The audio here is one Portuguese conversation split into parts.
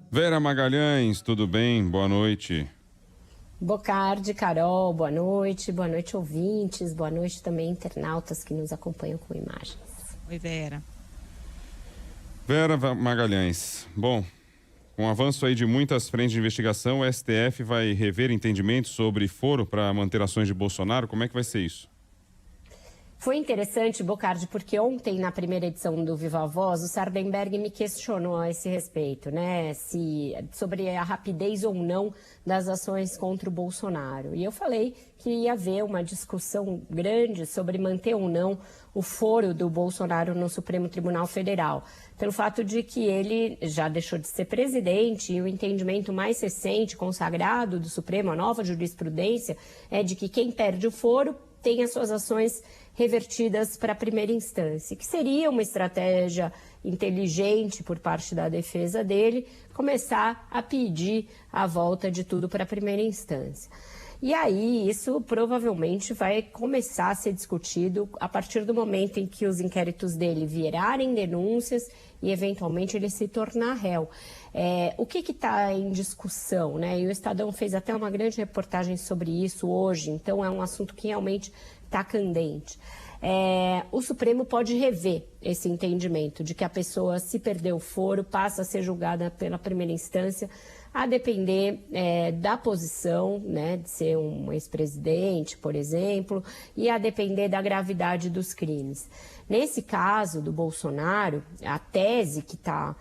Vera Magalhães, tudo bem? Boa noite. Bocardi, Carol, boa noite ouvintes, boa noite também internautas que nos acompanham com imagens. Oi, Vera. Vera Magalhães, bom, com o avanço aí de muitas frentes de investigação, o STF vai rever entendimentos sobre foro para manter ações de Bolsonaro, como é que vai ser isso? Foi interessante, Bocardi, porque ontem, na primeira edição do Viva a Voz, o Sardenberg me questionou a esse respeito, né? Sobre a rapidez ou não das ações contra o Bolsonaro. E eu falei que ia haver uma discussão grande sobre manter ou não o foro do Bolsonaro no Supremo Tribunal Federal, pelo fato de que ele já deixou de ser presidente e o entendimento mais recente, consagrado do Supremo, a nova jurisprudência, é de que quem perde o foro tem as suas ações revertidas para a primeira instância, que seria uma estratégia inteligente por parte da defesa dele, começar a pedir a volta de tudo para a primeira instância. E aí isso provavelmente vai começar a ser discutido a partir do momento em que os inquéritos dele virarem denúncias e eventualmente ele se tornar réu. O que está em discussão, né? E o Estadão fez até uma grande reportagem sobre isso hoje, então é um assunto que realmente está candente. O Supremo pode rever esse entendimento de que a pessoa, se perder o foro, passa a ser julgada pela primeira instância, a depender da posição, né, de ser um ex-presidente, por exemplo, e a depender da gravidade dos crimes. Nesse caso do Bolsonaro, a tese que está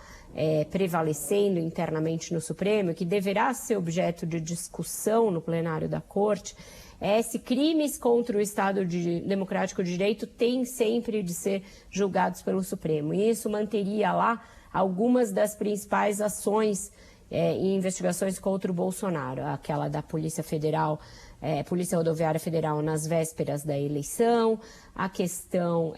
prevalecendo internamente no Supremo, que deverá ser objeto de discussão no plenário da Corte, se crimes contra o Estado Democrático de Direito têm sempre de ser julgados pelo Supremo. E isso manteria lá algumas das principais ações e investigações contra o Bolsonaro, aquela da Polícia Federal, Polícia Rodoviária Federal nas vésperas da eleição, a questão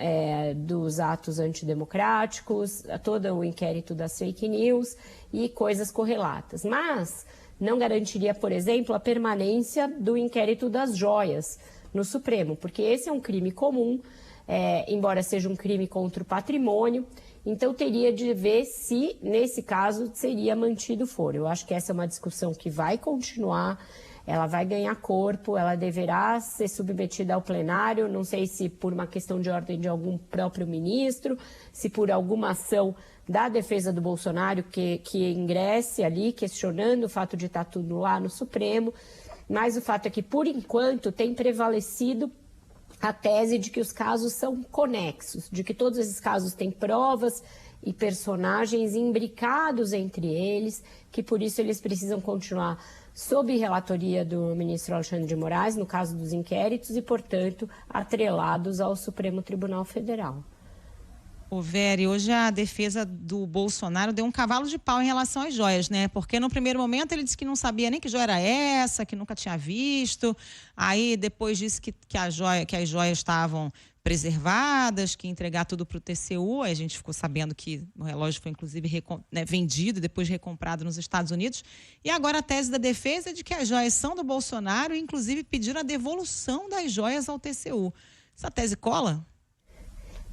dos atos antidemocráticos, todo o inquérito das fake news e coisas correlatas. Mas não garantiria, por exemplo, a permanência do inquérito das joias no Supremo, porque esse é um crime comum, embora seja um crime contra o patrimônio, então teria de ver se, nesse caso, seria mantido o foro. Eu acho que essa é uma discussão que vai continuar, ela vai ganhar corpo, ela deverá ser submetida ao plenário, não sei se por uma questão de ordem de algum próprio ministro, se por alguma ação da defesa do Bolsonaro que ingresse ali, questionando o fato de estar tudo lá no Supremo, mas o fato é que, por enquanto, tem prevalecido a tese de que os casos são conexos, de que todos esses casos têm provas e personagens imbricados entre eles, que por isso eles precisam continuar sob relatoria do ministro Alexandre de Moraes, no caso dos inquéritos, e, portanto, atrelados ao Supremo Tribunal Federal. Ô, Vera, hoje a defesa do Bolsonaro deu um cavalo de pau em relação às joias, né? Porque no primeiro momento ele disse que não sabia nem que joia era essa, que nunca tinha visto. Aí depois disse que as joias estavam preservadas, que ia entregar tudo para o TCU. Aí a gente ficou sabendo que o relógio foi inclusive vendido, depois recomprado nos Estados Unidos. E agora a tese da defesa é de que as joias são do Bolsonaro e inclusive pediram a devolução das joias ao TCU. Essa tese cola?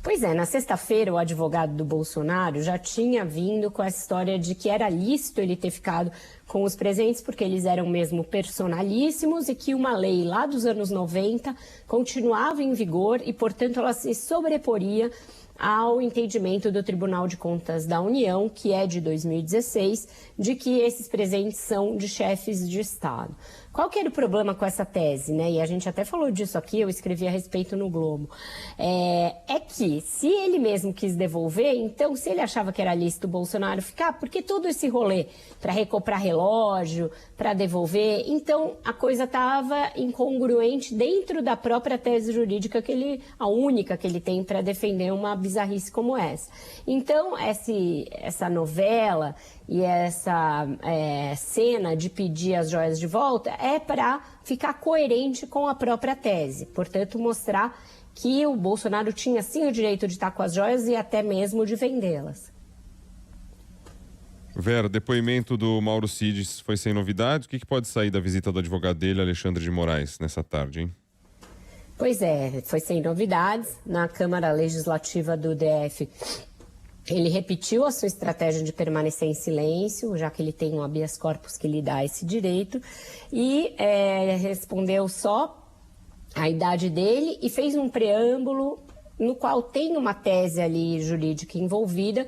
Pois é, na sexta-feira o advogado do Bolsonaro já tinha vindo com essa história de que era lícito ele ter ficado com os presentes porque eles eram mesmo personalíssimos e que uma lei lá dos anos 90 continuava em vigor e, portanto, ela se sobreporia ao entendimento do Tribunal de Contas da União, que é de 2016, de que esses presentes são de chefes de Estado. Qual que era o problema com essa tese, né? E a gente até falou disso aqui, eu escrevi a respeito no Globo. É que, se ele mesmo quis devolver, então, se ele achava que era lícito o Bolsonaro ficar, porque todo esse rolê para recomprar relógio, para devolver, então a coisa estava incongruente dentro da própria tese jurídica a única que ele tem para defender uma bizarrice como essa. Então, essa novela e essa cena de pedir as joias de volta é para ficar coerente com a própria tese. Portanto, mostrar que o Bolsonaro tinha sim o direito de estar com as joias e até mesmo de vendê-las. Vera, depoimento do Mauro Cid foi sem novidades. O que pode sair da visita do advogado dele, Alexandre de Moraes, nessa tarde, hein? Pois é, foi sem novidades. Na Câmara Legislativa do DF Ele repetiu a sua estratégia de permanecer em silêncio, já que ele tem um habeas corpus que lhe dá esse direito, e respondeu só a idade dele e fez um preâmbulo no qual tem uma tese ali jurídica envolvida,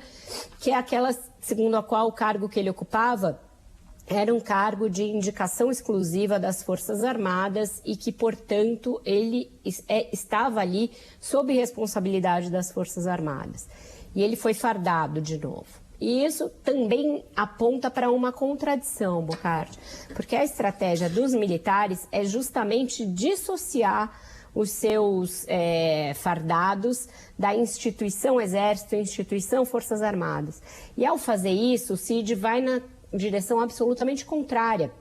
que é aquela segundo a qual o cargo que ele ocupava era um cargo de indicação exclusiva das Forças Armadas e que, portanto, ele estava ali sob responsabilidade das Forças Armadas. E ele foi fardado de novo. E isso também aponta para uma contradição, Bocardi, porque a estratégia dos militares é justamente dissociar os seus fardados da instituição Exército, instituição Forças Armadas. E ao fazer isso, o Cid vai na direção absolutamente contrária.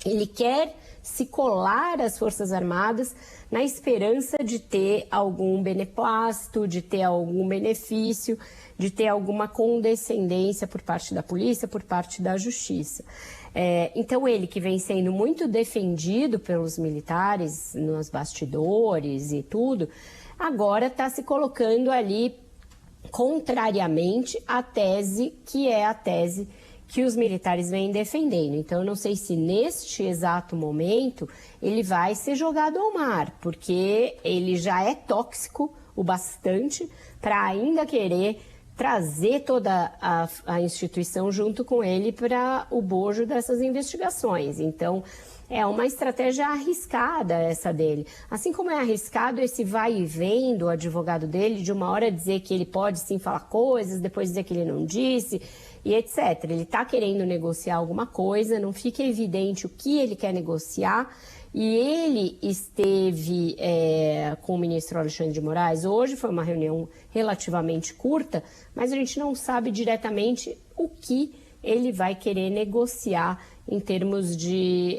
Ele quer se colar às Forças Armadas na esperança de ter algum beneplácito, de ter algum benefício, de ter alguma condescendência por parte da polícia, por parte da justiça. Então ele, que vem sendo muito defendido pelos militares nos bastidores e tudo, agora está se colocando ali contrariamente à tese que é a tese que os militares vêm defendendo. Então, eu não sei se neste exato momento ele vai ser jogado ao mar, porque ele já é tóxico o bastante para ainda querer trazer toda a instituição junto com ele para o bojo dessas investigações. Então, é uma estratégia arriscada essa dele. Assim como é arriscado esse vai e vem do advogado dele, de uma hora dizer que ele pode sim falar coisas, depois dizer que ele não disse, e etc. Ele está querendo negociar alguma coisa, não fica evidente o que ele quer negociar. E ele esteve com o ministro Alexandre de Moraes hoje, foi uma reunião relativamente curta, mas a gente não sabe diretamente o que ele vai querer negociar em termos de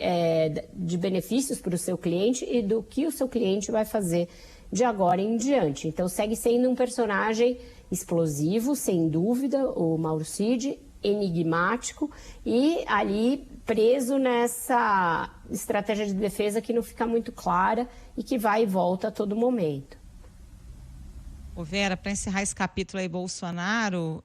benefícios para o seu cliente e do que o seu cliente vai fazer de agora em diante. Então segue sendo um personagem explosivo, sem dúvida, o Mauro Cid, enigmático e ali preso nessa estratégia de defesa que não fica muito clara e que vai e volta a todo momento. Ô Vera, para encerrar esse capítulo aí, Bolsonaro,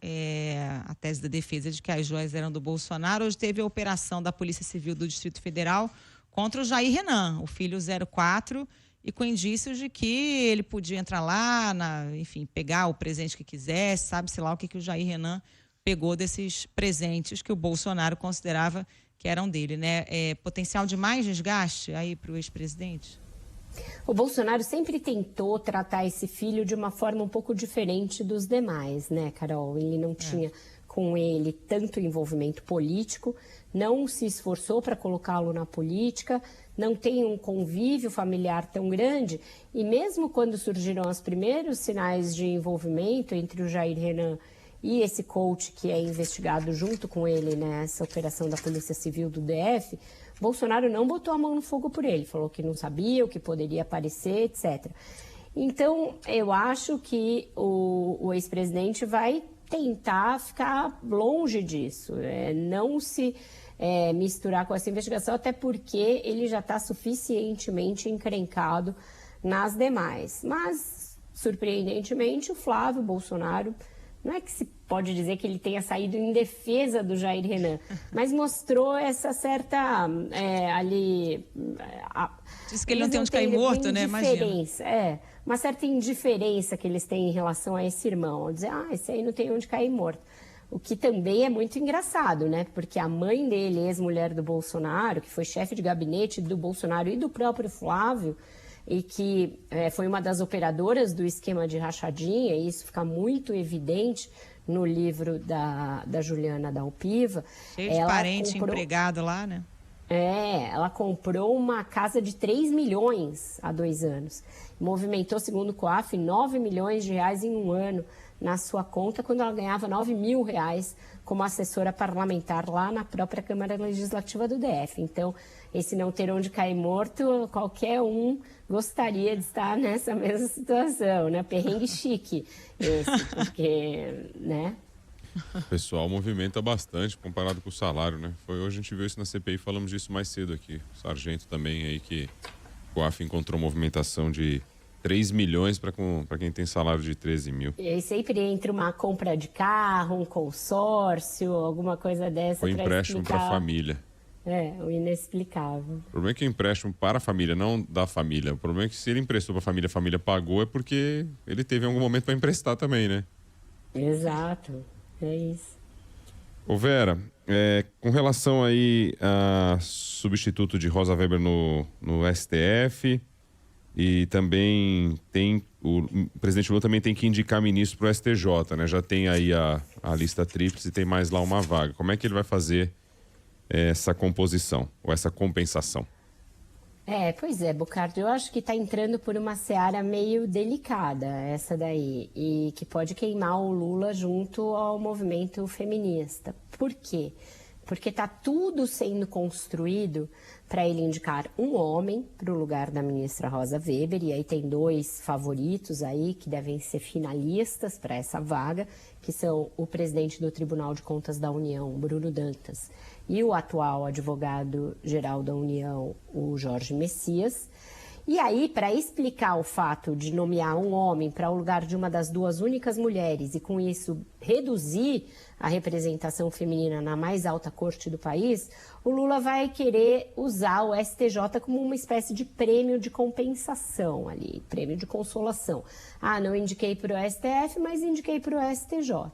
a tese da defesa de que as joias eram do Bolsonaro, hoje teve a operação da Polícia Civil do Distrito Federal contra o Jair Renan, o filho 04, e com indícios de que ele podia entrar lá, enfim, pegar o presente que quisesse, sabe-se lá o que o Jair Renan pegou desses presentes que o Bolsonaro considerava que eram dele, né? Potencial de mais desgaste aí para o ex-presidente? O Bolsonaro sempre tentou tratar esse filho de uma forma um pouco diferente dos demais, né, Carol? Ele não tinha com ele tanto envolvimento político, não se esforçou para colocá-lo na política, não tem um convívio familiar tão grande, e mesmo quando surgiram os primeiros sinais de envolvimento entre o Jair Renan e esse coach que é investigado junto com ele nessa operação da Polícia Civil do DF, Bolsonaro não botou a mão no fogo por ele, falou que não sabia, o que poderia aparecer, etc. Então, eu acho que o ex-presidente vai tentar ficar longe disso, não se misturar com essa investigação, até porque ele já está suficientemente encrencado nas demais. Mas, surpreendentemente, o Flávio Bolsonaro, não é que se pode dizer que ele tenha saído em defesa do Jair Renan, mas mostrou essa certa Diz que ele não tem onde cair morto, né? Imagina. Uma certa indiferença que eles têm em relação a esse irmão. Dizer, esse aí não tem onde cair morto. O que também é muito engraçado, né? Porque a mãe dele, ex-mulher do Bolsonaro, que foi chefe de gabinete do Bolsonaro e do próprio Flávio, e que foi uma das operadoras do esquema de rachadinha, e isso fica muito evidente no livro da Juliana Dalpiva. Cheio de parente empregado lá, né? Ela comprou uma casa de 3 milhões há 2 anos. Movimentou, segundo o COAF, 9 milhões de reais em um ano na sua conta, quando ela ganhava 9 mil reais como assessora parlamentar lá na própria Câmara Legislativa do DF. Então, esse não ter onde cair morto, qualquer um gostaria de estar nessa mesma situação, né? Perrengue chique esse, porque, né? O pessoal movimenta bastante comparado com o salário, né? Hoje a gente viu isso na CPI, falamos disso mais cedo aqui. O sargento também aí que o COAF encontrou movimentação de 3 milhões para quem tem salário de 13 mil. E aí sempre entra uma compra de carro, um consórcio, alguma coisa dessa. Foi empréstimo para a família. O inexplicável. O problema é que é empréstimo para a família, não da família. O problema é que se ele emprestou para a família pagou, é porque ele teve em algum momento para emprestar também, né? Exato, é isso. Ô Vera, com relação aí a substituto de Rosa Weber no STF, e também o presidente Lula também tem que indicar ministro para o STJ, né? Já tem aí a lista tríplice e tem mais lá uma vaga. Como é que ele vai fazer essa composição ou essa compensação? Pois é, Bocardo, eu acho que está entrando por uma seara meio delicada essa daí, e que pode queimar o Lula junto ao movimento feminista. Por quê? Porque está tudo sendo construído para ele indicar um homem para o lugar da ministra Rosa Weber, e aí tem 2 favoritos aí que devem ser finalistas para essa vaga, que são o presidente do Tribunal de Contas da União, Bruno Dantas, e o atual advogado-geral da União, o Jorge Messias. E aí, para explicar o fato de nomear um homem para o lugar de uma das 2 únicas mulheres e, com isso, reduzir a representação feminina na mais alta corte do país, o Lula vai querer usar o STJ como uma espécie de prêmio de compensação ali, prêmio de consolação. Não indiquei para o STF, mas indiquei para o STJ.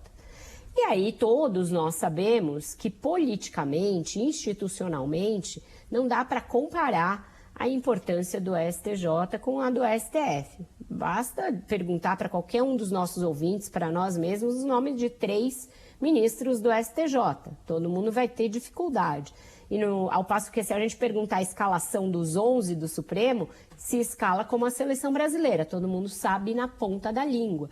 E aí todos nós sabemos que politicamente, institucionalmente, não dá para comparar a importância do STJ com a do STF. Basta perguntar para qualquer um dos nossos ouvintes, para nós mesmos, os nomes de 3 ministros do STJ. Todo mundo vai ter dificuldade. E ao passo que, se a gente perguntar a escalação dos 11 do Supremo, se escala como a seleção brasileira. Todo mundo sabe na ponta da língua.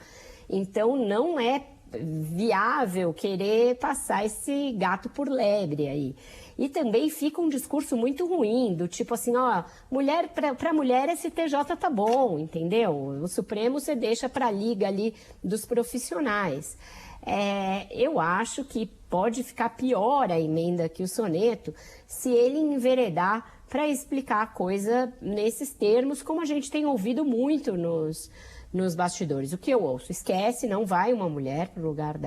Então, não é viável querer passar esse gato por lebre aí. E também fica um discurso muito ruim, do tipo assim, mulher para mulher STJ tá bom, entendeu? O Supremo você deixa para a liga ali dos profissionais. Eu acho que pode ficar pior a emenda que o soneto se ele enveredar para explicar a coisa nesses termos, como a gente tem ouvido muito nos bastidores. O que eu ouço? Esquece, não vai uma mulher para o lugar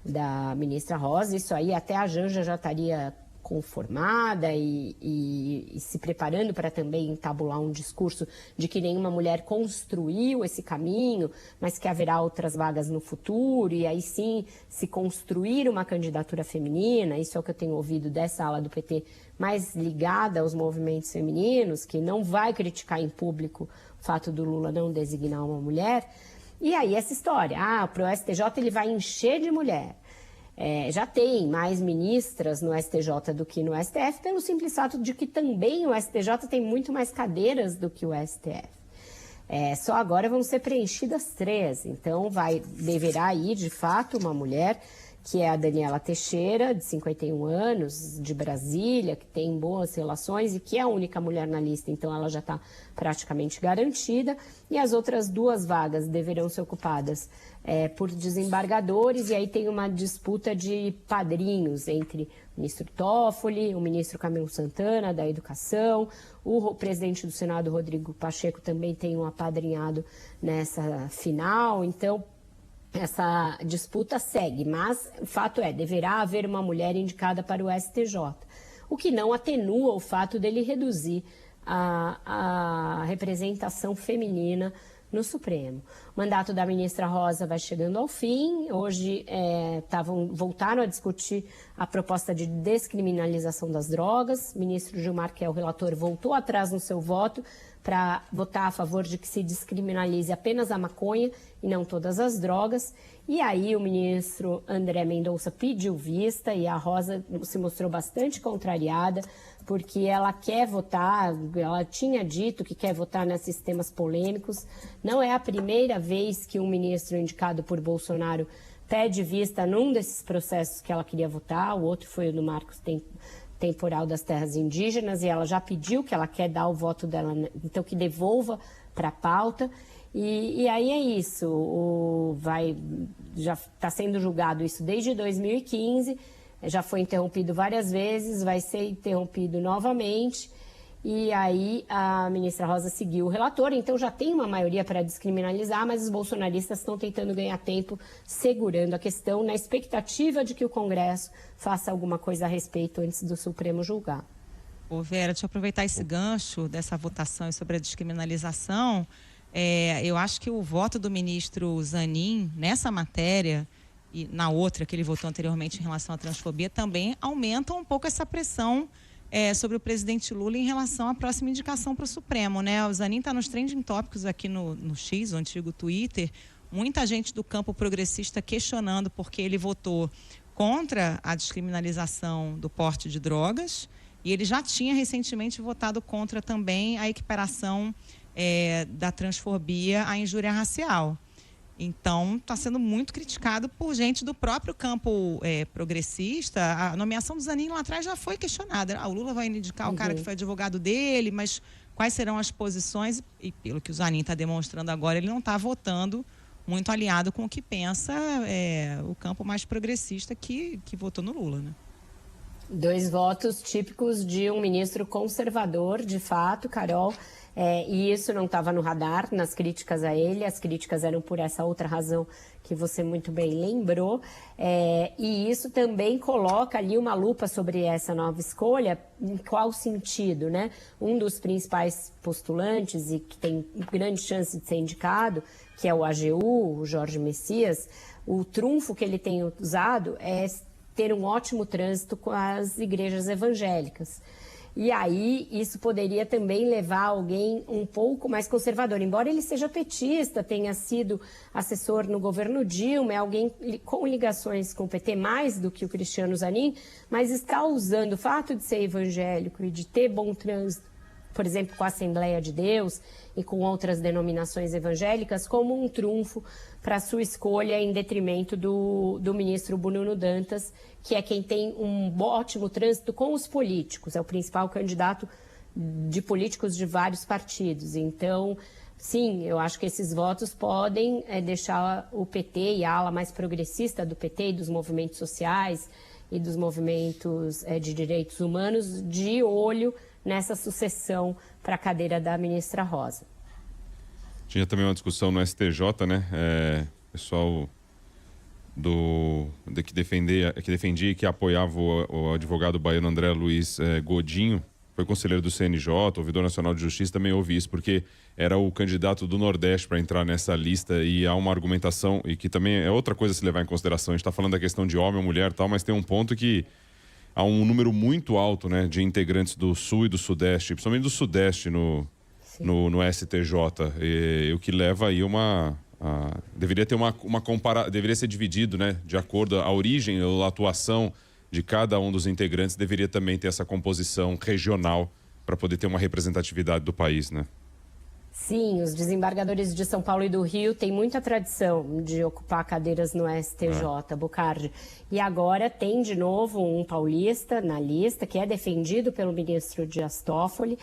da ministra Rosa. Isso aí até a Janja já estaria conformada e se preparando para também entabular um discurso de que nenhuma mulher construiu esse caminho, mas que haverá outras vagas no futuro, e aí sim se construir uma candidatura feminina. Isso é o que eu tenho ouvido dessa ala do PT mais ligada aos movimentos femininos, que não vai criticar em público o fato do Lula não designar uma mulher. E aí essa história, para o STJ ele vai encher de mulher. Já tem mais ministras no STJ do que no STF, pelo simples fato de que também o STJ tem muito mais cadeiras do que o STF. Só agora vão ser preenchidas 3, então deverá ir, de fato, uma mulher, que é a Daniela Teixeira, de 51 anos, de Brasília, que tem boas relações e que é a única mulher na lista, então ela já está praticamente garantida. E as outras 2 vagas deverão ser ocupadas por desembargadores, e aí tem uma disputa de padrinhos entre o ministro Toffoli, o ministro Camilo Santana, da Educação, o presidente do Senado, Rodrigo Pacheco, também tem um apadrinhado nessa final. Então, essa disputa segue, mas o fato deverá haver uma mulher indicada para o STJ, o que não atenua o fato dele reduzir a representação feminina no Supremo. O mandato da ministra Rosa vai chegando ao fim. Hoje voltaram a discutir a proposta de descriminalização das drogas. O ministro Gilmar, que é o relator, voltou atrás no seu voto para votar a favor de que se descriminalize apenas a maconha e não todas as drogas. E aí o ministro André Mendonça pediu vista, e a Rosa se mostrou bastante contrariada, porque ela quer votar, ela tinha dito que quer votar nesses temas polêmicos. Não é a primeira vez que um ministro indicado por Bolsonaro pede vista num desses processos que ela queria votar. O outro foi o do Marcos Temporal das Terras Indígenas, e ela já pediu que ela quer dar o voto dela, então que devolva para a pauta. E aí é isso, já está sendo julgado isso desde 2015, já foi interrompido várias vezes, vai ser interrompido novamente, E aí a ministra Rosa seguiu o relator, então já tem uma maioria para descriminalizar, mas os bolsonaristas estão tentando ganhar tempo segurando a questão na expectativa de que o Congresso faça alguma coisa a respeito antes do Supremo julgar. Ô Vera, deixa eu aproveitar esse gancho dessa votação sobre a descriminalização. Eu acho que o voto do ministro Zanin nessa matéria e na outra que ele votou anteriormente em relação à transfobia também aumenta um pouco essa pressão sobre o presidente Lula em relação à próxima indicação para o Supremo, né? O Zanin está nos trending tópicos aqui no X, o antigo Twitter. Muita gente do campo progressista questionando porque ele votou contra a descriminalização do porte de drogas e ele já tinha recentemente votado contra também a equiparação da transfobia à injúria racial. Então, está sendo muito criticado por gente do próprio campo progressista. A nomeação do Zanin lá atrás já foi questionada. O Lula vai indicar o cara que foi advogado dele, mas quais serão as posições? E pelo que o Zanin está demonstrando agora, ele não está votando muito alinhado com o que pensa o campo mais progressista que votou no Lula, né? 2 votos típicos de um ministro conservador, de fato, Carol. E isso não estava no radar nas críticas a ele, as críticas eram por essa outra razão que você muito bem lembrou, e isso também coloca ali uma lupa sobre essa nova escolha, em qual sentido, né? Um dos principais postulantes e que tem grande chance de ser indicado, que é o AGU, o Jorge Messias, o trunfo que ele tem usado é ter um ótimo trânsito com as igrejas evangélicas. E aí, isso poderia também levar alguém um pouco mais conservador. Embora ele seja petista, tenha sido assessor no governo Dilma, é alguém com ligações com o PT mais do que o Cristiano Zanin, mas está usando o fato de ser evangélico e de ter bom trânsito, por exemplo, com a Assembleia de Deus e com outras denominações evangélicas, como um trunfo para sua escolha em detrimento do ministro Bruno Dantas, que é quem tem um ótimo trânsito com os políticos, é o principal candidato de políticos de vários partidos. Então, sim, eu acho que esses votos podem deixar o PT e a ala mais progressista do PT e dos movimentos sociais e dos movimentos de direitos humanos de olho nessa sucessão para a cadeira da ministra Rosa. Tinha também uma discussão no STJ, né? Pessoal que defendia e que apoiava o advogado baiano André Luiz Godinho, foi conselheiro do CNJ, ouvidor nacional de justiça, também ouvi isso, porque era o candidato do Nordeste para entrar nessa lista e há uma argumentação, e que também é outra coisa a se levar em consideração. A gente está falando da questão de homem ou mulher e tal, mas tem um ponto que há um número muito alto, né, de integrantes do Sul e do Sudeste, principalmente do Sudeste no STJ, o que leva aí deveria ter deveria ser dividido, né, de acordo a origem ou a atuação de cada um dos integrantes, deveria também ter essa composição regional para poder ter uma representatividade do país, né? Sim, os desembargadores de São Paulo e do Rio têm muita tradição de ocupar cadeiras no STJ, Bocardi. E agora tem de novo um paulista na lista, que é defendido pelo ministro Dias Toffoli,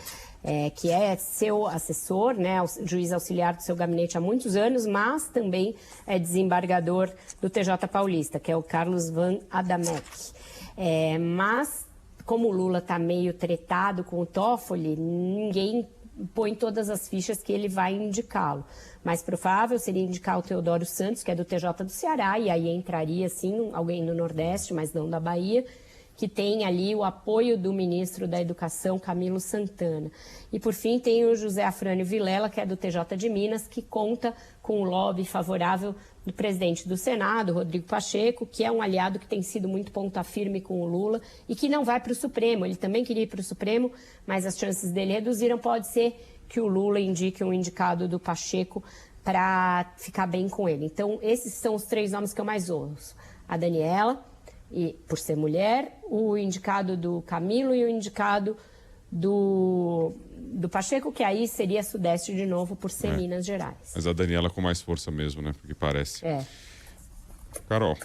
que é seu assessor, né, juiz auxiliar do seu gabinete há muitos anos, mas também é desembargador do TJ Paulista, que é o Carlos Van Adamek. Mas, como o Lula está meio tretado com o Toffoli, ninguém põe todas as fichas que ele vai indicá-lo. Mais provável seria indicar o Teodoro Santos, que é do TJ do Ceará, e aí entraria, sim, alguém do Nordeste, mas não da Bahia, que tem ali o apoio do ministro da Educação, Camilo Santana. E, por fim, tem o José Afrânio Vilela, que é do TJ de Minas, que conta com o lobby favorável do presidente do Senado, Rodrigo Pacheco, que é um aliado que tem sido muito ponta firme com o Lula e que não vai para o Supremo. Ele também queria ir para o Supremo, mas as chances dele reduziram. Pode ser que o Lula indique um indicado do Pacheco para ficar bem com ele. Então, esses são os 3 nomes que eu mais ouço. A Daniela, e por ser mulher, o indicado do Camilo e o indicado do Pacheco, que aí seria Sudeste de novo, por ser Minas Gerais. Mas a Daniela com mais força mesmo, né? Porque parece. Carol.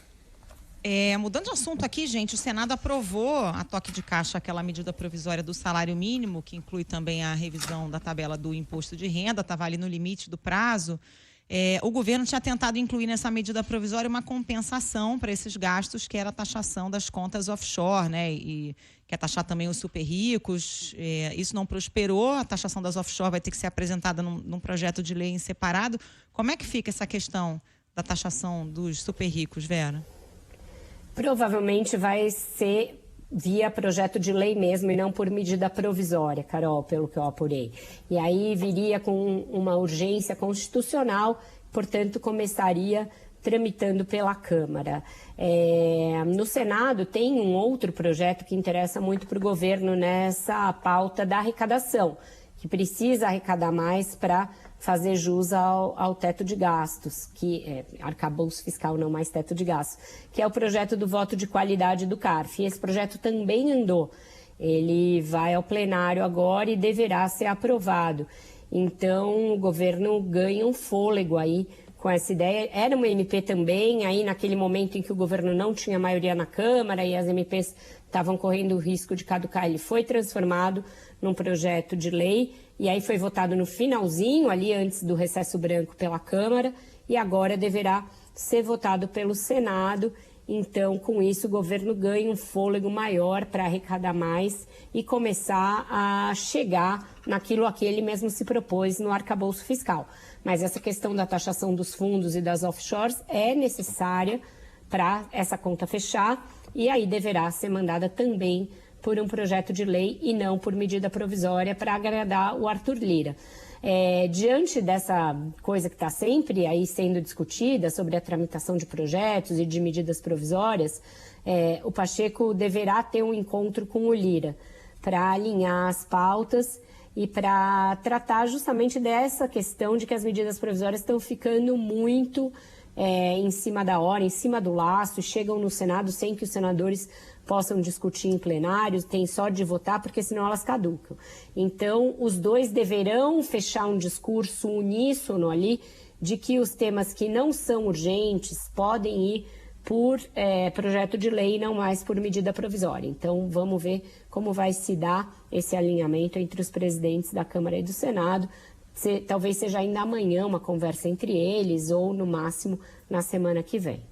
Mudando de assunto aqui, gente, o Senado aprovou a toque de caixa, aquela medida provisória do salário mínimo, que inclui também a revisão da tabela do imposto de renda, estava ali no limite do prazo. O governo tinha tentado incluir nessa medida provisória uma compensação para esses gastos, que era a taxação das contas offshore, né? E quer taxar também os super ricos. Isso não prosperou, a taxação das offshore vai ter que ser apresentada num projeto de lei em separado. Como é que fica essa questão da taxação dos super ricos, Vera? Provavelmente vai ser via projeto de lei mesmo e não por medida provisória, Carol, pelo que eu apurei. E aí viria com uma urgência constitucional, portanto, começaria tramitando pela Câmara. No Senado tem um outro projeto que interessa muito para o governo nessa pauta da arrecadação, que precisa arrecadar mais para fazer jus ao teto de gastos, que é arcabouço fiscal, não mais teto de gastos, que é o projeto do voto de qualidade do CARF. E esse projeto também andou. Ele vai ao plenário agora e deverá ser aprovado. Então, o governo ganha um fôlego aí com essa ideia. Era uma MP também, aí naquele momento em que o governo não tinha maioria na Câmara e as MPs estavam correndo o risco de caducar, ele foi transformado num projeto de lei e aí foi votado no finalzinho, ali antes do recesso branco pela Câmara, e agora deverá ser votado pelo Senado. Então, com isso, o governo ganha um fôlego maior para arrecadar mais e começar a chegar naquilo a que ele mesmo se propôs no arcabouço fiscal. Mas essa questão da taxação dos fundos e das offshores é necessária para essa conta fechar e aí deverá ser mandada também por um projeto de lei e não por medida provisória para agradar o Arthur Lira. Diante dessa coisa que está sempre aí sendo discutida sobre a tramitação de projetos e de medidas provisórias, o Pacheco deverá ter um encontro com o Lira para alinhar as pautas e para tratar justamente dessa questão de que as medidas provisórias estão ficando muito em cima da hora, em cima do laço, chegam no Senado sem que os senadores possam discutir em plenário, tem só de votar, porque senão elas caducam. Então, os dois deverão fechar um discurso uníssono ali de que os temas que não são urgentes podem ir por projeto de lei e não mais por medida provisória. Então, vamos ver como vai se dar esse alinhamento entre os presidentes da Câmara e do Senado. Talvez seja ainda amanhã uma conversa entre eles ou, no máximo, na semana que vem.